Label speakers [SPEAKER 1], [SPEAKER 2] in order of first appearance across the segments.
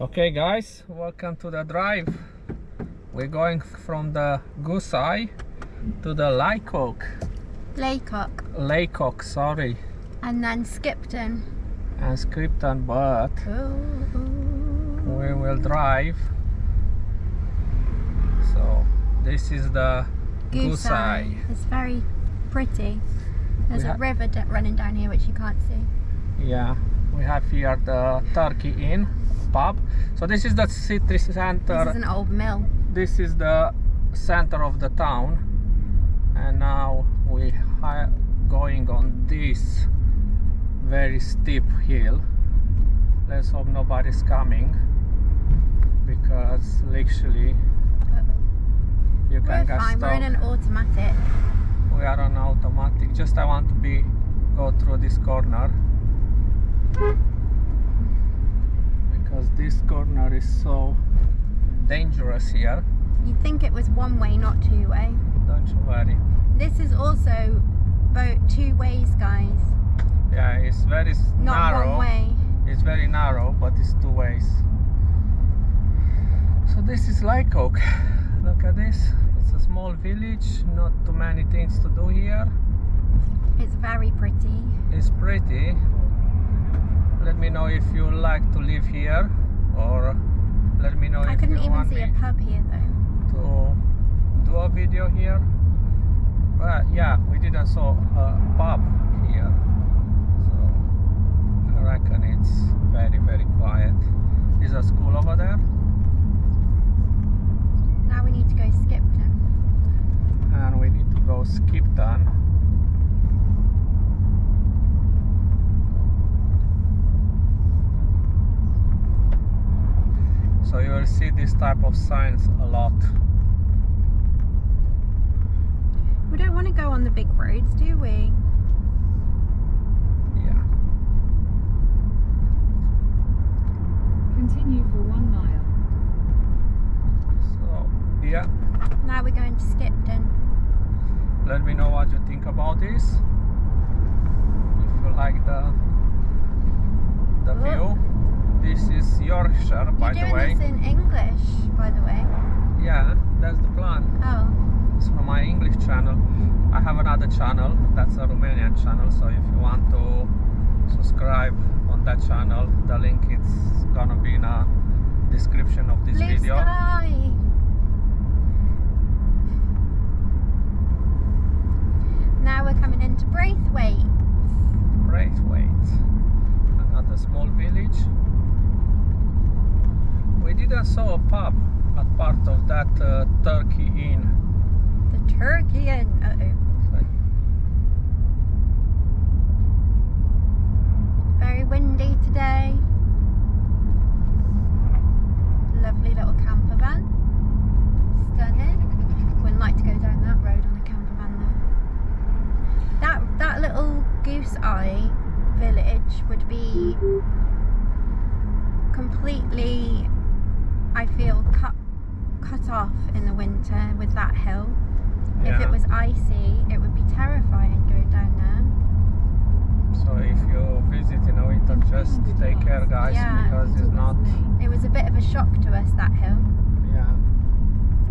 [SPEAKER 1] Okay guys, welcome to the drive. We're going from the Goose Eye to the Laycock, sorry.
[SPEAKER 2] And then Skipton.
[SPEAKER 1] And Skipton, but we will drive. So this is the Goose Eye.
[SPEAKER 2] It's very pretty. There's a river running down here which you can't see.
[SPEAKER 1] Yeah, we have here the Turkey Inn pub. So this is the city center.
[SPEAKER 2] This is an old mill.
[SPEAKER 1] This is the center of the town, and now we are going on this very steep hill. Let's hope nobody's coming, because literally you can get
[SPEAKER 2] stuck. We're in an automatic.
[SPEAKER 1] We are on automatic. Just I want to go through this corner, because this corner is so dangerous here.
[SPEAKER 2] You'd think it was one way, not two way.
[SPEAKER 1] Don't you worry.
[SPEAKER 2] This is also about two ways, guys.
[SPEAKER 1] Yeah, it's very
[SPEAKER 2] not
[SPEAKER 1] narrow.
[SPEAKER 2] One way.
[SPEAKER 1] It's very narrow, but it's two ways. So this is Laycock. Look at this. It's a small village, not too many things to do here.
[SPEAKER 2] It's very pretty.
[SPEAKER 1] It's pretty. Let me know if you like to live here, or let me know if you want me
[SPEAKER 2] I couldn't even see a pub here though.
[SPEAKER 1] To do a video here. Well, yeah, we didn't saw a pub here, so I reckon it's very, very quiet. Is a school over there?
[SPEAKER 2] Now we need to go Skipton.
[SPEAKER 1] And we need to go Skipton. So you will see this type of signs a lot.
[SPEAKER 2] We don't want to go on the big roads, do we?
[SPEAKER 1] Yeah.
[SPEAKER 3] Continue for 1 mile.
[SPEAKER 1] So, yeah.
[SPEAKER 2] Now we're going to Skipton.
[SPEAKER 1] Let me know what you think about this. If you like the view. This is Yorkshire, by the way.
[SPEAKER 2] You're doing this in English, by the way.
[SPEAKER 1] Yeah, that's the plan.
[SPEAKER 2] Oh.
[SPEAKER 1] It's from my English channel. I have another channel, that's a Romanian channel, so if you want to subscribe on that channel, the link is gonna be in the description of this video.
[SPEAKER 2] Sky. Now we're coming into Braithwaite.
[SPEAKER 1] Another small village. We didn't saw a pub at part of that Turkey Inn.
[SPEAKER 2] The Turkey Inn. Very windy today. Lovely little camper van. Stunning. Wouldn't like to go down that road on a camper van though. That little Goose Eye village would be completely, I feel, cut off in the winter with that hill.
[SPEAKER 1] Yeah.
[SPEAKER 2] If it was icy, it would be terrifying going down there.
[SPEAKER 1] So if you visit in the winter, just take care, guys, because it's not.
[SPEAKER 2] It was a bit of a shock to us, that hill.
[SPEAKER 1] Yeah,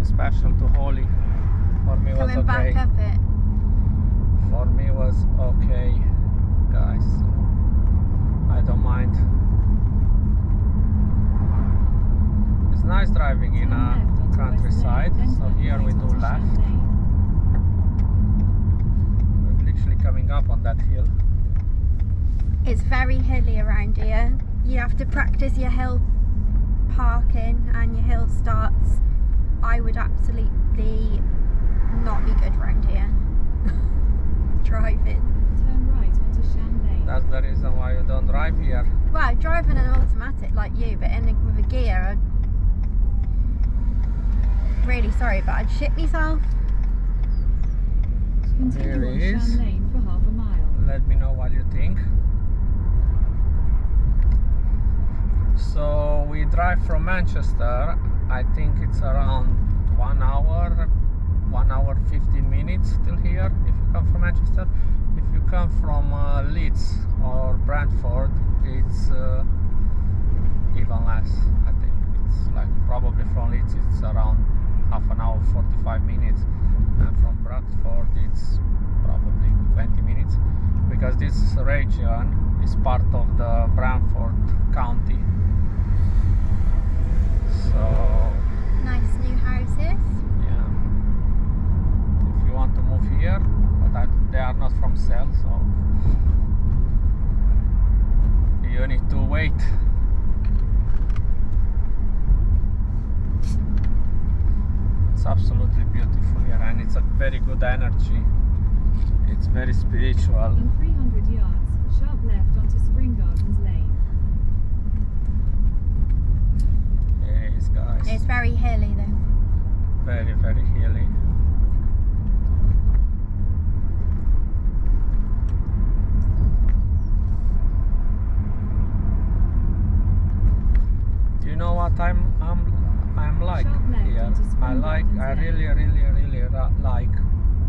[SPEAKER 1] especially to Holly. For me was okay.
[SPEAKER 2] Coming back up it.
[SPEAKER 1] For me was okay, guys. So I don't mind. It's nice driving in a countryside. So here we do left. We're literally coming up on that hill.
[SPEAKER 2] It's very hilly around here. You have to practice your hill parking and your hill starts. I would absolutely not be good around here. Driving.
[SPEAKER 3] Turn right onto Champagne.
[SPEAKER 1] That's the reason why you don't drive here.
[SPEAKER 2] Well, driving an automatic like you, but with a gear, really sorry, but I'd shit myself.
[SPEAKER 1] Here it is.
[SPEAKER 3] Champagne for half a mile.
[SPEAKER 1] Let me know what you think. So we drive from Manchester. I think it's around 1 hour 15 minutes till here if you come from Manchester. If you come from Leeds or Brentford, it's even less, I think. very good energy. It's very spiritual.
[SPEAKER 3] In 300 yards, sharp left onto Spring Gardens Lane.
[SPEAKER 1] It is, guys.
[SPEAKER 2] It's very hilly though.
[SPEAKER 1] Very, very hilly. Do you know what I'm like
[SPEAKER 3] Sharp left
[SPEAKER 1] here?
[SPEAKER 3] onto Spring
[SPEAKER 1] I
[SPEAKER 3] Gardens
[SPEAKER 1] really, like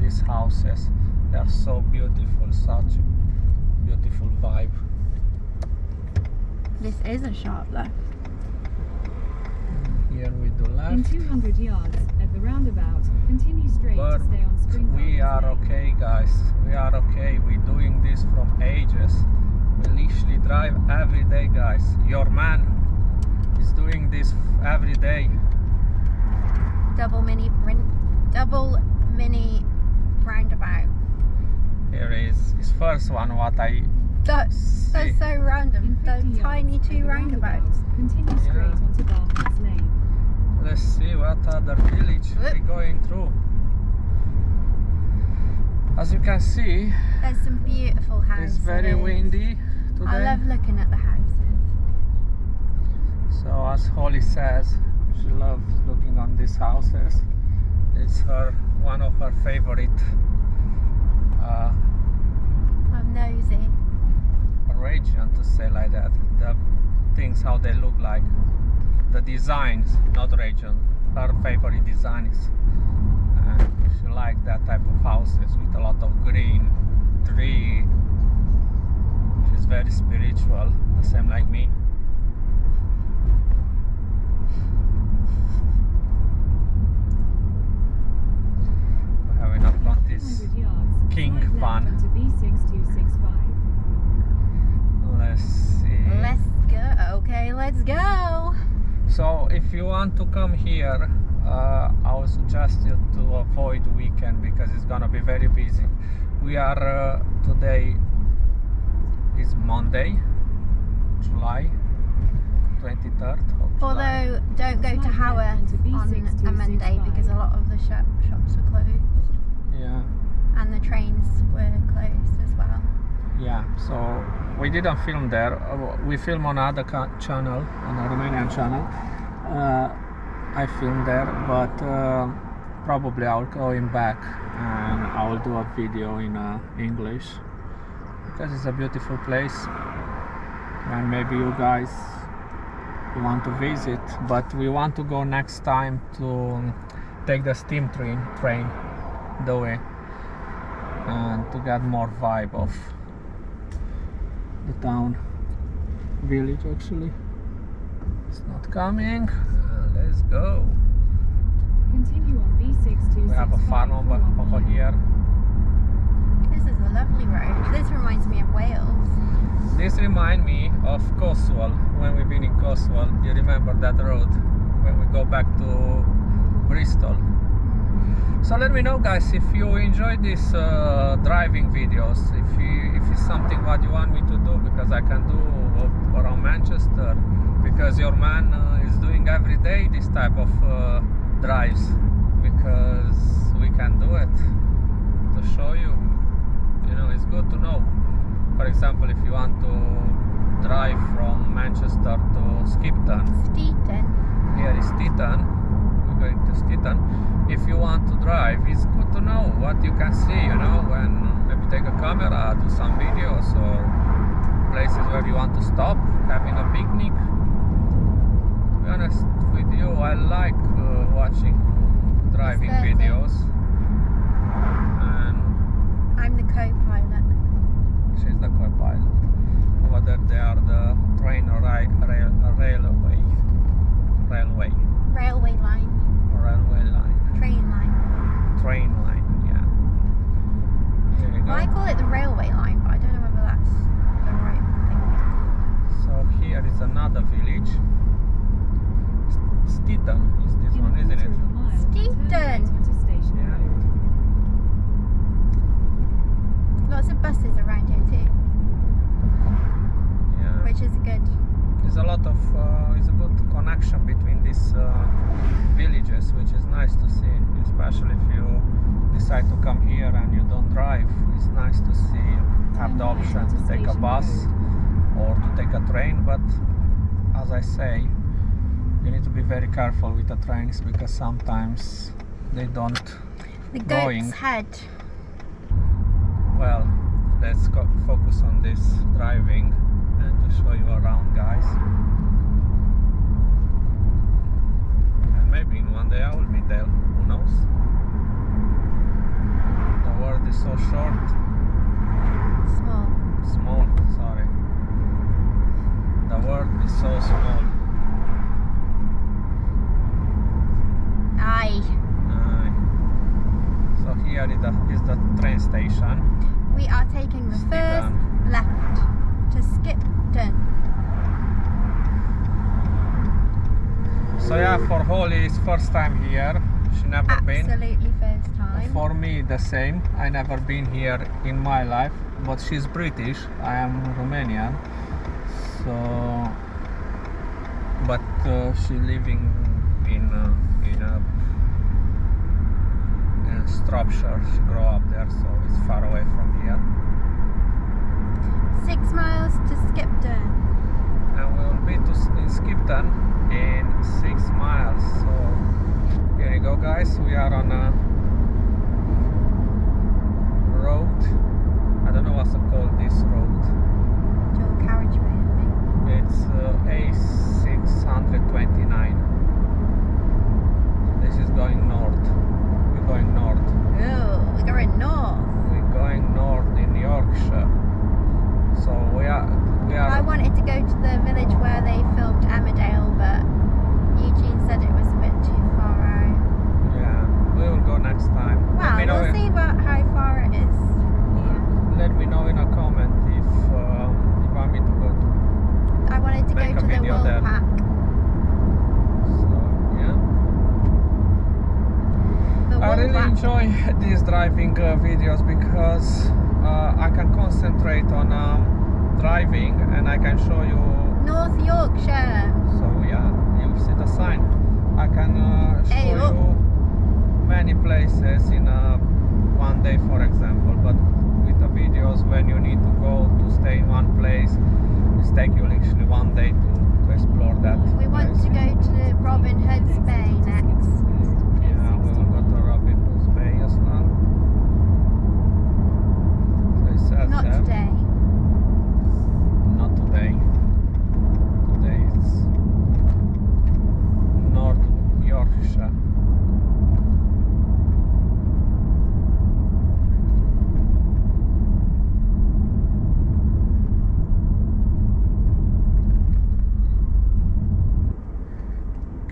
[SPEAKER 1] these houses. They are so beautiful, such a beautiful vibe.
[SPEAKER 2] This is a sharp left.
[SPEAKER 1] Here we do
[SPEAKER 3] In
[SPEAKER 1] left.
[SPEAKER 3] 200 yards, at the roundabout, continue straight
[SPEAKER 1] But
[SPEAKER 3] to stay on Spring Gardens
[SPEAKER 1] we are
[SPEAKER 3] Lane.
[SPEAKER 1] okay, guys. We are okay. We're doing this from ages. We literally drive every day, guys. Your man is doing this every day.
[SPEAKER 2] Double mini roundabout.
[SPEAKER 1] Here is his first one. What I
[SPEAKER 2] That's
[SPEAKER 1] see.
[SPEAKER 2] so random.
[SPEAKER 3] In 50
[SPEAKER 2] Those
[SPEAKER 3] yards,
[SPEAKER 2] tiny
[SPEAKER 3] at
[SPEAKER 2] two
[SPEAKER 3] the
[SPEAKER 2] roundabouts.
[SPEAKER 3] Continue straight
[SPEAKER 1] Yeah.
[SPEAKER 3] onto Bartlett's Lane.
[SPEAKER 1] Let's see what other village we're going through. As you can see,
[SPEAKER 2] There's some beautiful houses.
[SPEAKER 1] it's very windy today.
[SPEAKER 2] I love looking at the houses.
[SPEAKER 1] So as Holly says, she loves looking on these houses. It's one of her favorite
[SPEAKER 2] I'm nosy.
[SPEAKER 1] region, to say like that. The things how they look like, the designs, not region. Her favorite designs, and she likes that type of houses with a lot of green, tree. She's very spiritual, the same like me. We're having up on this
[SPEAKER 3] 200 yards,
[SPEAKER 1] king
[SPEAKER 3] slight left
[SPEAKER 1] fun.
[SPEAKER 3] onto B6265.
[SPEAKER 1] Let's see.
[SPEAKER 2] Let's go. Okay, let's go.
[SPEAKER 1] So if you want to come here, I would suggest you to avoid the weekend because it's gonna be very busy. We are today is Monday, July 23rd of July.
[SPEAKER 2] Although, don't go to
[SPEAKER 3] Slight
[SPEAKER 2] Haworth
[SPEAKER 3] left into
[SPEAKER 2] on a Monday
[SPEAKER 3] B6265.
[SPEAKER 2] because a lot of the shops were closed
[SPEAKER 1] Yeah,
[SPEAKER 2] and the trains were closed as well.
[SPEAKER 1] yeah. So we didn't film there. We film on another channel, on a Romanian channel. I filmed there, but probably I'll go in back and I will do a video in English because it's a beautiful place and maybe you guys want to visit, but we want to go next time to take the steam train the way and to get more vibe of the town, village actually. It's not coming. Let's go.
[SPEAKER 3] Continue on B6265.
[SPEAKER 1] We have a farm
[SPEAKER 3] for 1
[SPEAKER 1] over
[SPEAKER 3] mile.
[SPEAKER 1] here.
[SPEAKER 2] This is a lovely road. This reminds me of Wales.
[SPEAKER 1] This reminds me of Cotswold. When we've been in Cotswold, you remember that road when we go back to Bristol. So let me know, guys, if you enjoy these driving videos, if it's something what you want me to do, because I can do around Manchester, because your man is doing every day this type of drives, because we can do it to show you. You know, it's good to know. For example, if you want to drive from Manchester to Skipton,
[SPEAKER 2] Skipton.
[SPEAKER 1] here is Skipton, we're going to Skipton. If you want to drive, it's good to know what you can see, you know, when maybe take a camera, do some videos, or places where you want to stop, having a picnic. To be honest with you, I like watching driving
[SPEAKER 2] Exactly.
[SPEAKER 1] videos, and
[SPEAKER 2] I'm the co-pilot.
[SPEAKER 1] she's the co-pilot. Over there they are the train or railway
[SPEAKER 2] Railway line.
[SPEAKER 1] line,
[SPEAKER 2] Train line.
[SPEAKER 1] train line, yeah. Here you go.
[SPEAKER 2] Well, I call it the railway line, but I don't know whether that's the right thing to call
[SPEAKER 1] So here is another village. Skipton is this
[SPEAKER 3] In
[SPEAKER 1] one,
[SPEAKER 3] a
[SPEAKER 1] isn't
[SPEAKER 3] quarter
[SPEAKER 1] it?
[SPEAKER 3] of a mile,
[SPEAKER 2] Skipton.
[SPEAKER 3] turn right onto Station
[SPEAKER 1] Yeah.
[SPEAKER 3] Road.
[SPEAKER 2] it. Lots of buses around here too,
[SPEAKER 1] Yeah.
[SPEAKER 2] which is good.
[SPEAKER 1] There's a lot of, it's a good connection between these villages, which is nice to see, especially if you decide to come here and you don't drive, it's nice to see you have the option to take a bus or to take a train, but as I say, you need to be very careful with the trains because sometimes they don't
[SPEAKER 2] The
[SPEAKER 1] going.
[SPEAKER 2] Goat's Head.
[SPEAKER 1] Well, let's focus on this driving and to show you around, guys. And maybe in one day I will meet Dale, who knows? The world is so short. Small, sorry. The world is so small.
[SPEAKER 2] Aye.
[SPEAKER 1] So here is the train station.
[SPEAKER 2] We are taking the first left to Skipton.
[SPEAKER 1] So yeah, for Holly, it's first time here. She never been.
[SPEAKER 2] Absolutely first time.
[SPEAKER 1] For me, the same. I never been here in my life, but she's British. I am Romanian. So, but she living in Shropshire. She grew up there, so it's far away from here.
[SPEAKER 2] 6 miles to Skipton.
[SPEAKER 1] And we will be in Skipton in 6 miles. So here you go, guys. We are on a road. I don't know what's it called, this road.
[SPEAKER 2] Dual carriageway, I think.
[SPEAKER 1] It's A629. This is going north. We're going north.
[SPEAKER 2] Oh, we're going north.
[SPEAKER 1] We're going north in Yorkshire. So we are.
[SPEAKER 2] I wanted to go to the village where they filmed Emmerdale, but Eugene said it was a bit too far out.
[SPEAKER 1] Yeah, we will go next time.
[SPEAKER 2] Well, we'll see how far it is.
[SPEAKER 1] Let me know in a comment if you want me to go to.
[SPEAKER 2] I wanted to go
[SPEAKER 1] Make a
[SPEAKER 2] to the
[SPEAKER 1] video there.
[SPEAKER 2] Woolpack.
[SPEAKER 1] So yeah. I really enjoy these driving videos because I can concentrate on driving and I can show you.
[SPEAKER 2] North Yorkshire.
[SPEAKER 1] So yeah, you see the sign. I can show you many places in one day, for example. But with the videos, when you need to go to stay in one place, it's take you literally one day to explore that.
[SPEAKER 2] We want to go to Robin Hood's Bay next.
[SPEAKER 1] Yeah, we will go to Robin Hood's Bay as well. So it says
[SPEAKER 2] Not
[SPEAKER 1] there.
[SPEAKER 2] today.
[SPEAKER 1] Not today. Today it's North Yorkshire.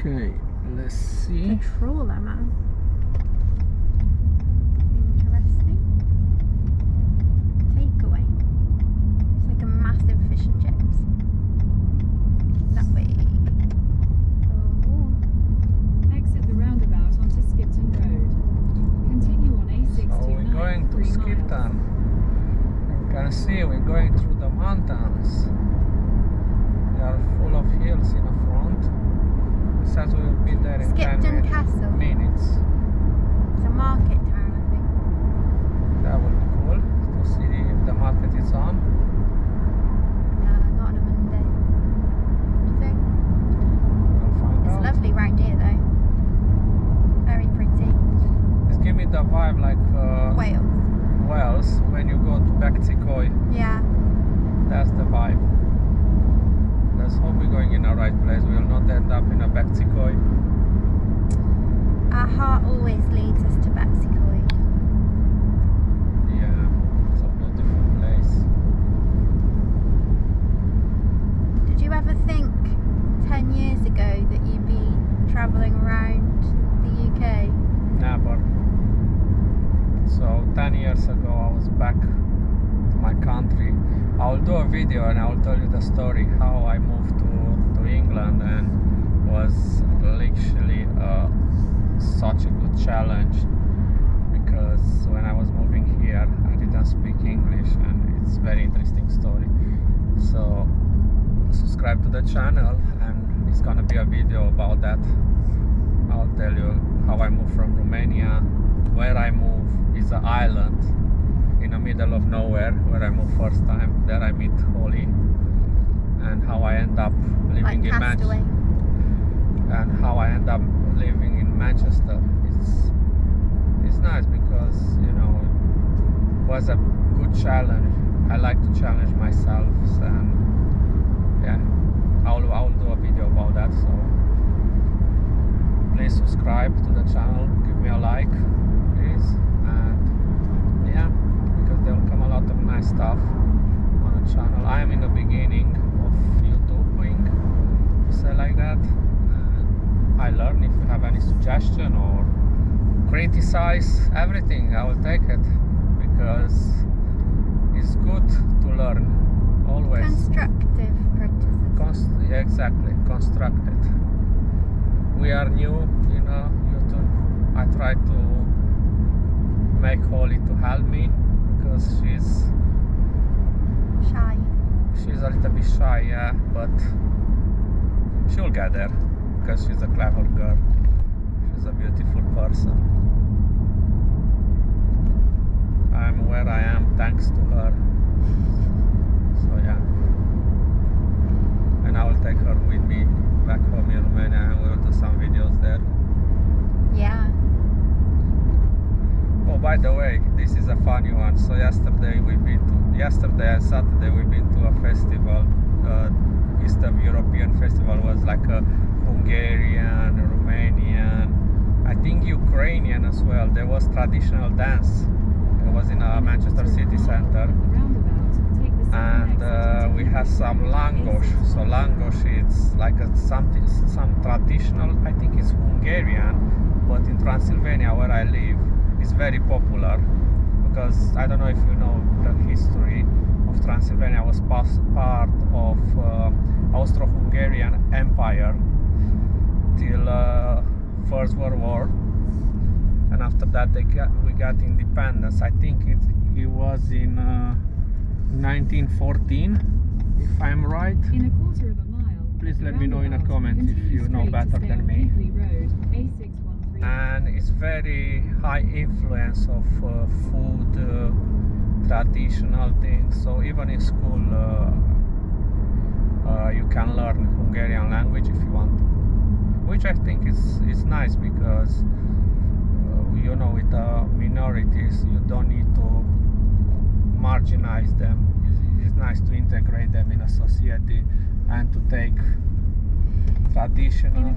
[SPEAKER 1] Okay, let's see.
[SPEAKER 2] The trawler, man. Interesting. Takeaway. It's like a massive fish and chips. That way. Oh.
[SPEAKER 3] Exit the roundabout onto Skipton Road. Continue on A629
[SPEAKER 1] So we're going to
[SPEAKER 3] 3 miles.
[SPEAKER 1] Skipton. You can see we're going through the mountains. They are full of hills in the front. It says we will be there in
[SPEAKER 2] Skipton
[SPEAKER 1] 10
[SPEAKER 2] Castle.
[SPEAKER 1] minutes.
[SPEAKER 2] It's a market town, I think.
[SPEAKER 1] That would be cool to see if the market is on.
[SPEAKER 2] No, not on a Monday. Do you think?
[SPEAKER 1] We'll find
[SPEAKER 2] It's
[SPEAKER 1] out.
[SPEAKER 2] lovely round here, though. Very pretty.
[SPEAKER 1] It's give me the vibe like
[SPEAKER 2] Wales.
[SPEAKER 1] Wales when you go to Becktikoi.
[SPEAKER 2] Yeah.
[SPEAKER 1] That's the vibe. Let's hope we're going in the right place. We will not end up in a Becktikoi.
[SPEAKER 2] Our heart always leads us to Betsikoi.
[SPEAKER 1] Yeah, it's a beautiful place.
[SPEAKER 2] Did you ever think 10 years ago that you'd be travelling around the UK?
[SPEAKER 1] Never. So 10 years ago I was back to my country. I will do a video and I will tell you the story how I moved to England, and was literally such a good challenge because when I was moving here I didn't speak English, and it's a very interesting story. So subscribe to the channel and it's gonna be a video about that. I'll tell you how I moved from Romania where I move is an island in the middle of nowhere where I moved first time. There I meet Holly, and how I end up living
[SPEAKER 2] Like
[SPEAKER 1] in
[SPEAKER 2] Castaway.
[SPEAKER 1] and how I end up living in Manchester. It's nice because, you know, it was a good challenge. I like to challenge myself, and yeah, I'll do a video about that. So please subscribe to the channel, give me a like, please, and yeah, because there will come a lot of nice stuff on the channel. I am in the beginning of YouTubing, to say like that. I learn. If you have any suggestion or criticize everything, I will take it, because it's good to learn always.
[SPEAKER 2] Constructive criticism.
[SPEAKER 1] Exactly, constructed. We are new, you know, YouTube. I try to make Holly to help me because she's
[SPEAKER 2] Shy.
[SPEAKER 1] a little bit shy, yeah, but she'll get there because she's a clever girl. She's a beautiful person. I'm where I am thanks to her. So yeah. And I will take her with me back home in Romania, and we will do some videos there.
[SPEAKER 2] Yeah.
[SPEAKER 1] Oh, by the way, this is a funny one. So yesterday and Saturday we've been to a festival. Eastern European festival. Was like a Hungarian, Romanian, I think Ukrainian as well. There was traditional dance. It was in a Manchester city center, and we had some langosh. So langosh, it's like some traditional. I think it's Hungarian, but in Transylvania, where I live, it's very popular, because I don't know if you know the history of Transylvania. Was part of Austro-Hungarian Empire till First World War, and after that we got independence. I think it was in 1914, if I'm right.
[SPEAKER 3] In a quarter of a mile.
[SPEAKER 1] Please let me know in a comment if you know better than me. And it's very high influence of food, traditional things. So even in school you can learn Hungarian language if you want to, which I think is nice, because you know, with the minorities you don't need to marginalize them. It's nice to integrate them in a society and to take traditional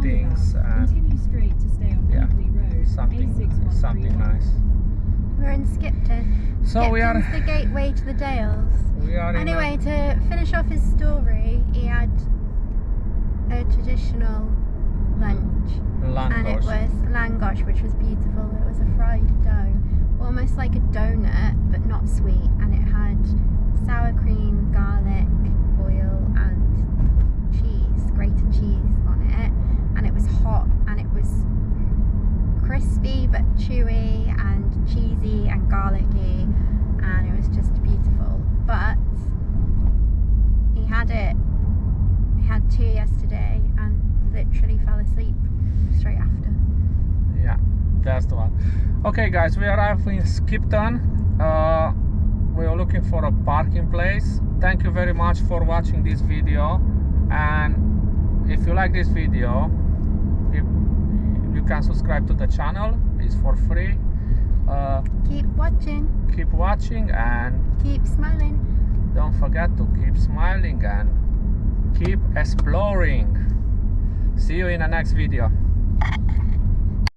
[SPEAKER 1] things and
[SPEAKER 3] continue straight to stay on
[SPEAKER 1] yeah,
[SPEAKER 3] Weekly Road,
[SPEAKER 1] something nice.
[SPEAKER 2] We're in Skipton.
[SPEAKER 1] So we are.
[SPEAKER 2] Skipton's the gateway to the Dales.
[SPEAKER 1] We are
[SPEAKER 2] Anyway, to finish off his story, he had a traditional lunch, and it was langosh, which was beautiful. It was a fried dough, almost like a donut, but not sweet, and it had sour cream, garlic, oil, and cheese, grated cheese on it, and it was hot, and it was crispy but chewy and cheesy and garlicky, and it was just beautiful. But he had two yesterday and literally fell asleep straight after.
[SPEAKER 1] Yeah, that's the one. Okay guys, we arrived in Skipton. We are looking for a parking place. Thank you very much for watching this video, and if you like this video, you can subscribe to the channel. It's for free.
[SPEAKER 2] Keep watching
[SPEAKER 1] and
[SPEAKER 2] keep smiling.
[SPEAKER 1] don't forget to keep smiling and keep exploring. See you in the next video.